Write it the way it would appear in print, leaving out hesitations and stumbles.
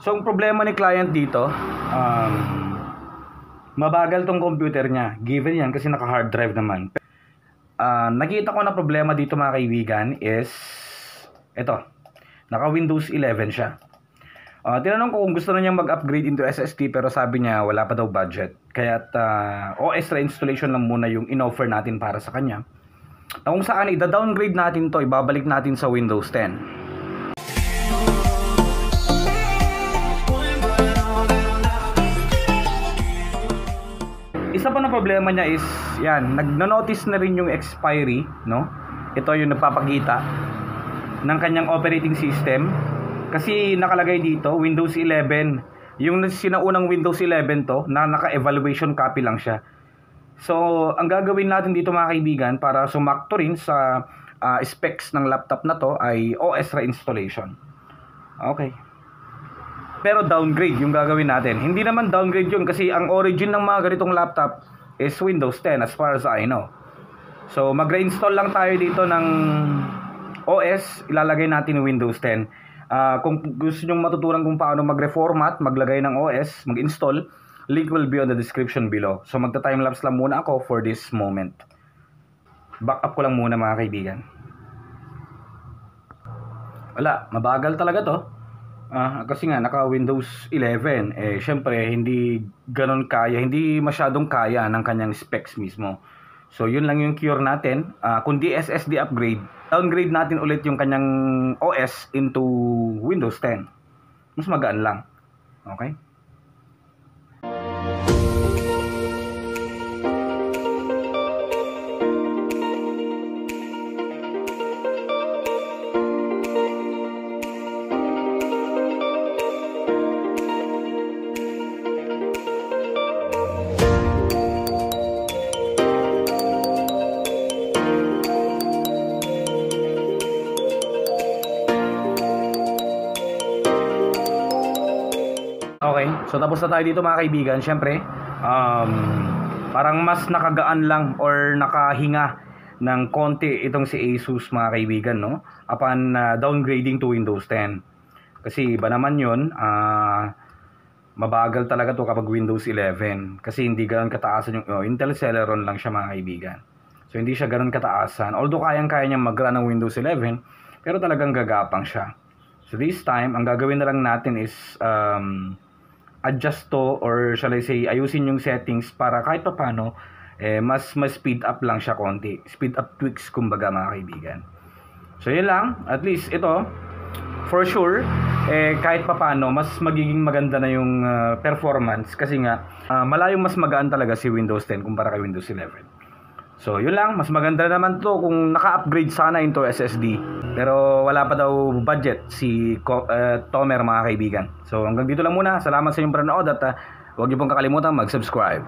So ang problema ni client dito, mabagal tong computer niya. Given yan kasi naka hard drive naman. Nakita ko na problema dito mga kaibigan is ito, naka Windows 11 siya. Tinanong ko kung gusto na niyang mag-upgrade into SSD pero sabi niya wala pa daw budget. Kaya OS reinstallation lang muna yung in-offer natin para sa kanya. Kung saan i-downgrade natin to, ibabalik natin sa Windows 10. Isa pa na problema niya is, yan, nagno-notice na rin yung expiry, no? Ito yung nagpapakita ng kanyang operating system. Kasi nakalagay dito, Windows 11. Yung sinaunang Windows 11 to, na naka-evaluation copy lang siya. So, ang gagawin natin dito mga kaibigan, para sumakto rin sa specs ng laptop na to, ay OS reinstallation. Okay. Pero downgrade yung gagawin natin. Hindi naman downgrade yun kasi ang origin ng mga ganitong laptop is Windows 10 as far as I know. So mag-reinstall lang tayo dito ng OS, ilalagay natin Windows 10. Kung gusto nyo matutunan kung paano mag-reformat, maglagay ng OS, mag-install, link will be on the description below. So magta-timelapse lang muna ako for this moment. Backup ko lang muna mga kaibigan. Wala, mabagal talaga to. Kasi nga naka Windows 11 syempre hindi ganoon kaya, hindi masyadong kaya ng kanyang specs mismo. So yun lang yung cure natin. Kundi SSD upgrade, downgrade natin ulit yung kanyang OS into Windows 10. Mas magaan lang. Okay? Okay, so tapos na tayo dito mga kaibigan. Siyempre, parang mas nakagaan lang or nakahinga ng konti itong si Asus mga kaibigan, no? Upon downgrading to Windows 10. Kasi iba naman yun, mabagal talaga to kapag Windows 11. Kasi hindi ganoon kataasan yung Intel Celeron lang siya mga kaibigan. So hindi siya ganoon kataasan. Although kayang-kaya niyang mag-run ng Windows 11, pero talagang gagapang siya. So this time, ang gagawin na lang natin is adjust to, or shall I say ayusin yung settings para kahit pa paano mas speed up lang siya konti. Speed up tweaks kumbaga mga kaibigan. So yun lang, at least ito for sure kahit pa paano mas magiging maganda na yung performance kasi nga malayong mas magaan talaga si Windows 10 kumpara kay Windows 11. So yun lang, mas maganda naman to kung naka-upgrade sana into SSD. Pero wala pa daw budget si Tomer mga kaibigan. So hanggang dito lang muna. Salamat sa inyong panonood at huwag niyo pong kakalimutan mag-subscribe.